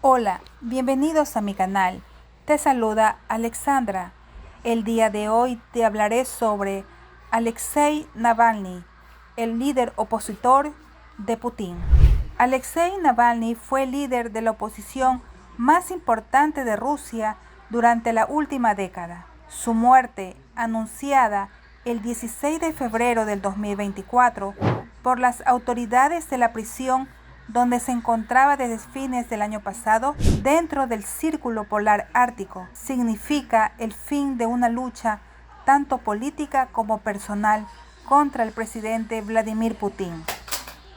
Hola, bienvenidos a mi canal. Te saluda Alexandra. El día de hoy te hablaré sobre Alexei Navalny, el líder opositor de Putin. Alexei Navalny fue el líder de la oposición más importante de Rusia durante la última década. Su muerte, anunciada el 16 de febrero del 2024 por las autoridades de la prisión donde se encontraba desde fines del año pasado dentro del Círculo Polar Ártico, significa el fin de una lucha tanto política como personal contra el presidente Vladimir Putin.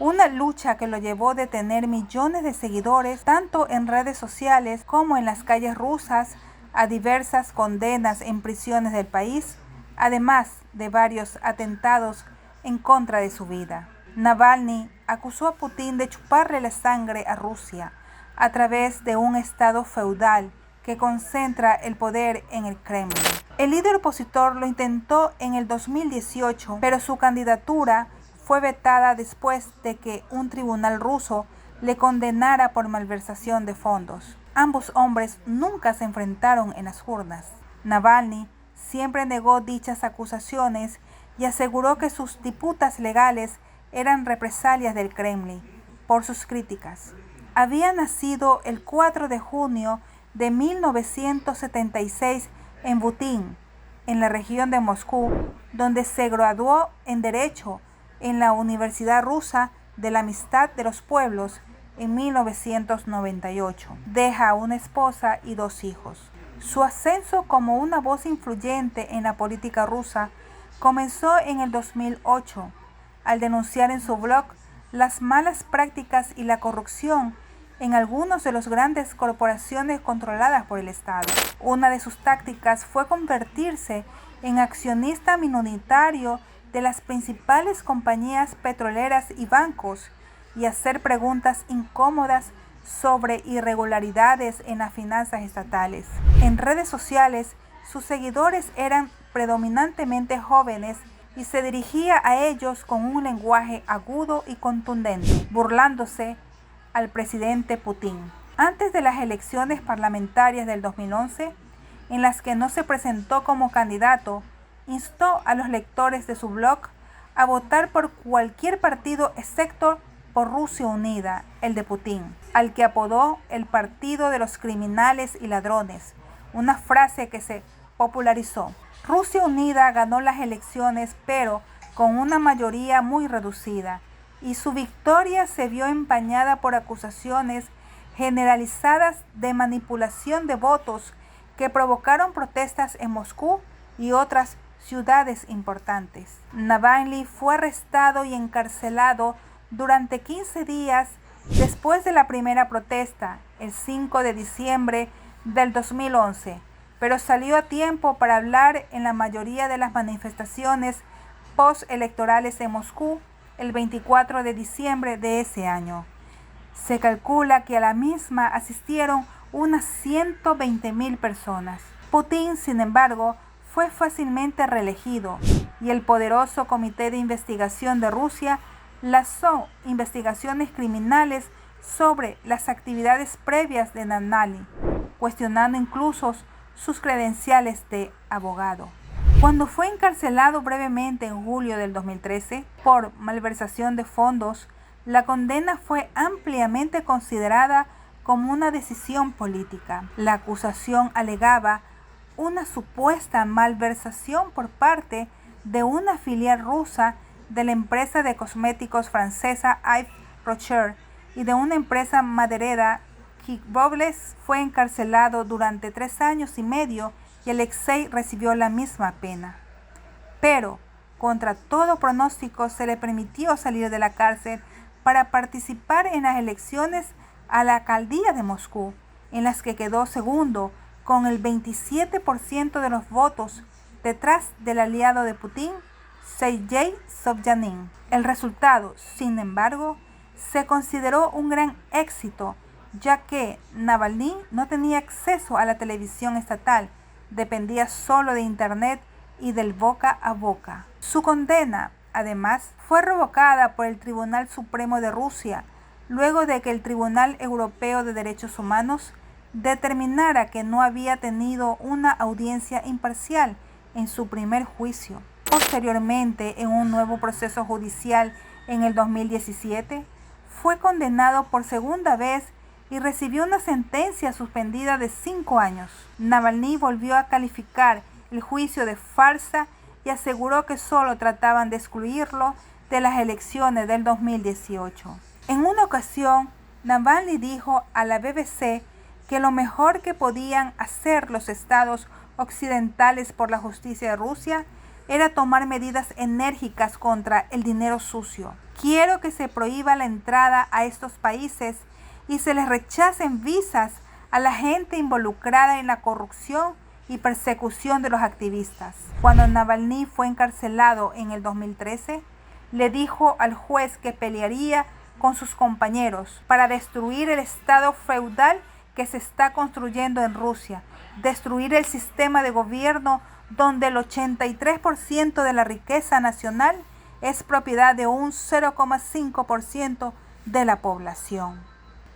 Una lucha que lo llevó a tener millones de seguidores tanto en redes sociales como en las calles rusas, a diversas condenas en prisiones del país, además de varios atentados en contra de su vida. Navalny acusó a Putin de chuparle la sangre a Rusia a través de un estado feudal que concentra el poder en el Kremlin. El líder opositor lo intentó en el 2018, pero su candidatura fue vetada después de que un tribunal ruso le condenara por malversación de fondos. Ambos hombres nunca se enfrentaron en las urnas. Navalny siempre negó dichas acusaciones y aseguró que sus disputas legales eran represalias del Kremlin por sus críticas. Había nacido el 4 de junio de 1976 en Butin, en la región de Moscú, donde se graduó en Derecho en la Universidad Rusa de la Amistad de los Pueblos en 1998. Deja una esposa y dos hijos. Su ascenso como una voz influyente en la política rusa comenzó en el 2008, al denunciar en su blog las malas prácticas y la corrupción en algunas de las grandes corporaciones controladas por el Estado. Una de sus tácticas fue convertirse en accionista minoritario de las principales compañías petroleras y bancos y hacer preguntas incómodas sobre irregularidades en las finanzas estatales. En redes sociales, sus seguidores eran predominantemente jóvenes y se dirigía a ellos con un lenguaje agudo y contundente, burlándose al presidente Putin. Antes de las elecciones parlamentarias del 2011, en las que no se presentó como candidato, instó a los lectores de su blog a votar por cualquier partido excepto por Rusia Unida, el de Putin, al que apodó el Partido de los Criminales y Ladrones, una frase que se popularizó. Rusia Unida ganó las elecciones, pero con una mayoría muy reducida, y su victoria se vio empañada por acusaciones generalizadas de manipulación de votos que provocaron protestas en Moscú y otras ciudades importantes. Navalny fue arrestado y encarcelado durante 15 días después de la primera protesta, el 5 de diciembre del 2011, pero salió a tiempo para hablar en la mayoría de las manifestaciones postelectorales en Moscú el 24 de diciembre de ese año. Se calcula que a la misma asistieron unas 120.000 personas. Putin, sin embargo, fue fácilmente reelegido y el poderoso Comité de Investigación de Rusia lanzó investigaciones criminales sobre las actividades previas de Navalny, cuestionando incluso sus credenciales de abogado. Cuando fue encarcelado brevemente en julio del 2013 por malversación de fondos, la condena fue ampliamente considerada como una decisión política. La acusación alegaba una supuesta malversación por parte de una filial rusa de la empresa de cosméticos francesa Yves Rocher y de una empresa maderera. Robles fue encarcelado durante 3 años y medio y Alexei recibió la misma pena. Pero, contra todo pronóstico, se le permitió salir de la cárcel para participar en las elecciones a la alcaldía de Moscú, en las que quedó segundo con el 27% de los votos, detrás del aliado de Putin, Sergei Sobyanin. El resultado, sin embargo, se consideró un gran éxito, ya que Navalny no tenía acceso a la televisión estatal, dependía solo de internet y del boca a boca. Su condena, además, fue revocada por el Tribunal Supremo de Rusia, luego de que el Tribunal Europeo de Derechos Humanos determinara que no había tenido una audiencia imparcial en su primer juicio. Posteriormente, en un nuevo proceso judicial en el 2017, fue condenado por segunda vez y recibió una sentencia suspendida de 5 años. Navalny volvió a calificar el juicio de farsa y aseguró que solo trataban de excluirlo de las elecciones del 2018. En una ocasión, Navalny dijo a la BBC que lo mejor que podían hacer los estados occidentales por la justicia de Rusia era tomar medidas enérgicas contra el dinero sucio. Quiero que se prohíba la entrada a estos países y se les rechacen visas a la gente involucrada en la corrupción y persecución de los activistas. Cuando Navalny fue encarcelado en el 2013, le dijo al juez que pelearía con sus compañeros para destruir el estado feudal que se está construyendo en Rusia, destruir el sistema de gobierno donde el 83% de la riqueza nacional es propiedad de un 0,5% de la población.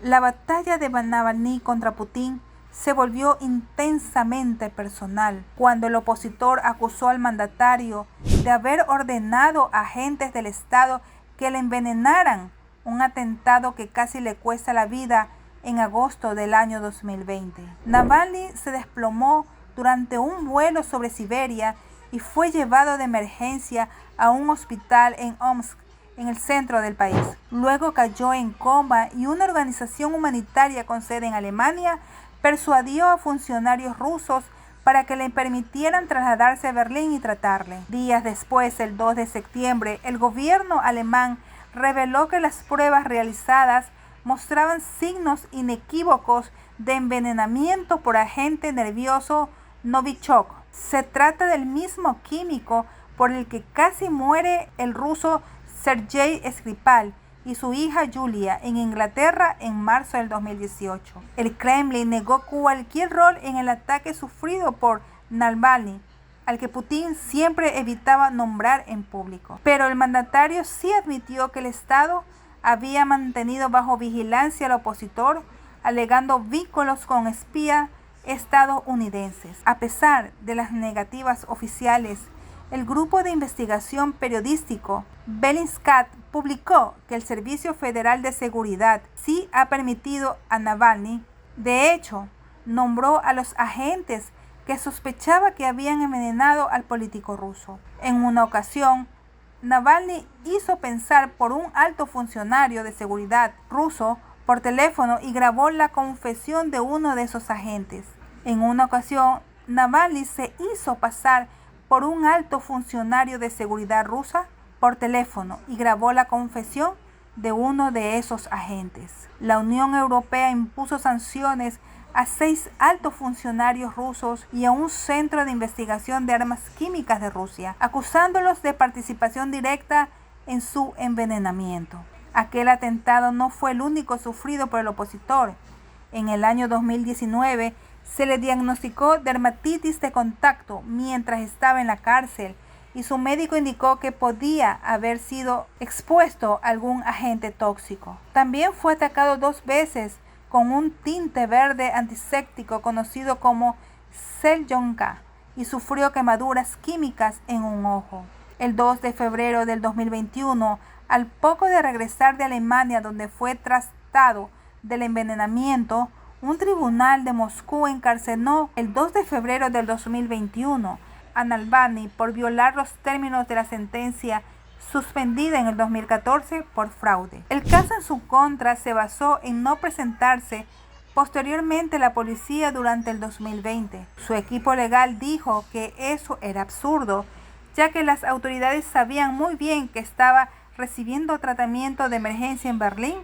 La batalla de Navalny contra Putin se volvió intensamente personal cuando el opositor acusó al mandatario de haber ordenado a agentes del Estado que le envenenaran, un atentado que casi le cuesta la vida en agosto del año 2020. Navalny se desplomó durante un vuelo sobre Siberia y fue llevado de emergencia a un hospital en Omsk, en el centro del país. Luego cayó en coma y una organización humanitaria con sede en Alemania persuadió a funcionarios rusos para que le permitieran trasladarse a Berlín y tratarle. Días después, el 2 de septiembre, el gobierno alemán reveló que las pruebas realizadas mostraban signos inequívocos de envenenamiento por agente nervioso Novichok. Se trata del mismo químico por el que casi muere el ruso Sergei Skripal y su hija Yulia en Inglaterra en marzo del 2018. El Kremlin negó cualquier rol en el ataque sufrido por Navalny, al que Putin siempre evitaba nombrar en público. Pero el mandatario sí admitió que el Estado había mantenido bajo vigilancia al opositor, alegando vínculos con espías estadounidenses. A pesar de las negativas oficiales, el grupo de investigación periodístico Bellingcat publicó que el Servicio Federal de Seguridad sí ha permitido a Navalny. De hecho, nombró a los agentes que sospechaba que habían envenenado al político ruso. En una ocasión, Navalny hizo pensar por un alto funcionario de seguridad ruso por teléfono y grabó la confesión de uno de esos agentes. En una ocasión, Navalny se hizo pasar por un alto funcionario de seguridad rusa por teléfono y grabó la confesión de uno de esos agentes. La Unión Europea impuso sanciones a 6 altos funcionarios rusos y a un centro de investigación de armas químicas de Rusia, acusándolos de participación directa en su envenenamiento. Aquel atentado no fue el único sufrido por el opositor. En el año 2019 se le diagnosticó dermatitis de contacto mientras estaba en la cárcel y su médico indicó que podía haber sido expuesto a algún agente tóxico. También fue atacado 2 veces con un tinte verde antiséptico conocido como Seljonka y sufrió quemaduras químicas en un ojo. El 2 de febrero del 2021, al poco de regresar de Alemania donde fue tratado del envenenamiento, un tribunal de Moscú encarceló el 2 de febrero del 2021 a Navalny por violar los términos de la sentencia suspendida en el 2014 por fraude. El caso en su contra se basó en no presentarse posteriormente a la policía durante el 2020. Su equipo legal dijo que eso era absurdo, ya que las autoridades sabían muy bien que estaba recibiendo tratamiento de emergencia en Berlín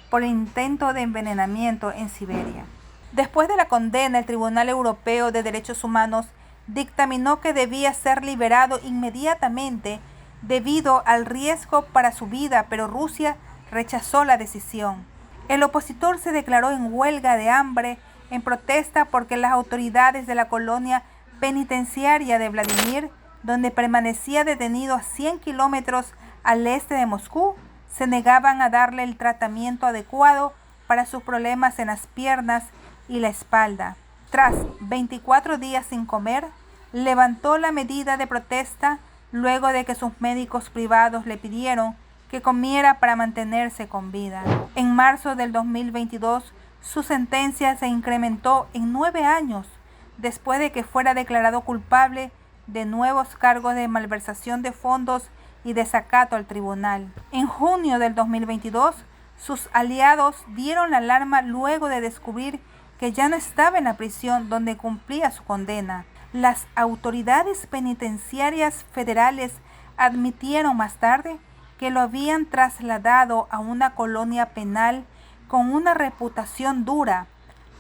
por el intento de envenenamiento en Siberia. Después de la condena, el Tribunal Europeo de Derechos Humanos dictaminó que debía ser liberado inmediatamente debido al riesgo para su vida, pero Rusia rechazó la decisión. El opositor se declaró en huelga de hambre en protesta porque las autoridades de la colonia penitenciaria de Vladimir, donde permanecía detenido a 100 kilómetros al este de Moscú, se negaban a darle el tratamiento adecuado para sus problemas en las piernas y la espalda. Tras 24 días sin comer, levantó la medida de protesta luego de que sus médicos privados le pidieron que comiera para mantenerse con vida. En marzo del 2022, su sentencia se incrementó en 9 años, después de que fuera declarado culpable de nuevos cargos de malversación de fondos y desacato al tribunal. En junio del 2022, sus aliados dieron la alarma luego de descubrir que ya no estaba en la prisión donde cumplía su condena. Las autoridades penitenciarias federales admitieron más tarde que lo habían trasladado a una colonia penal con una reputación dura,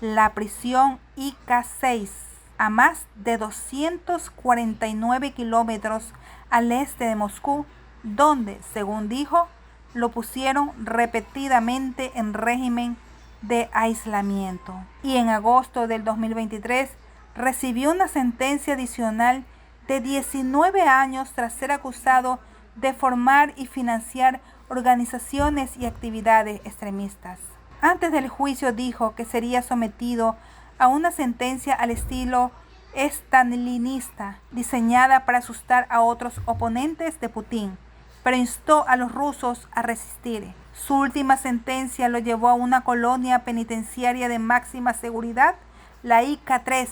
la prisión IK-6, a más de 249 kilómetros al este de Moscú, donde, según dijo, lo pusieron repetidamente en régimen de aislamiento. Y en agosto del 2023 recibió una sentencia adicional de 19 años tras ser acusado de formar y financiar organizaciones y actividades extremistas. Antes del juicio dijo que sería sometido a una sentencia al estilo stalinista, diseñada para asustar a otros oponentes de Putin, pero instó a los rusos a resistir. Su última sentencia lo llevó a una colonia penitenciaria de máxima seguridad, la IK-3,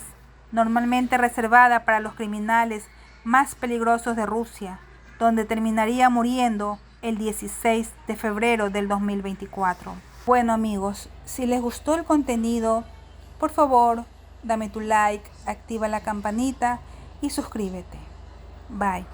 normalmente reservada para los criminales más peligrosos de Rusia, donde terminaría muriendo el 16 de febrero del 2024. Bueno amigos, si les gustó el contenido, por favor, dame tu like, activa la campanita y suscríbete. Bye.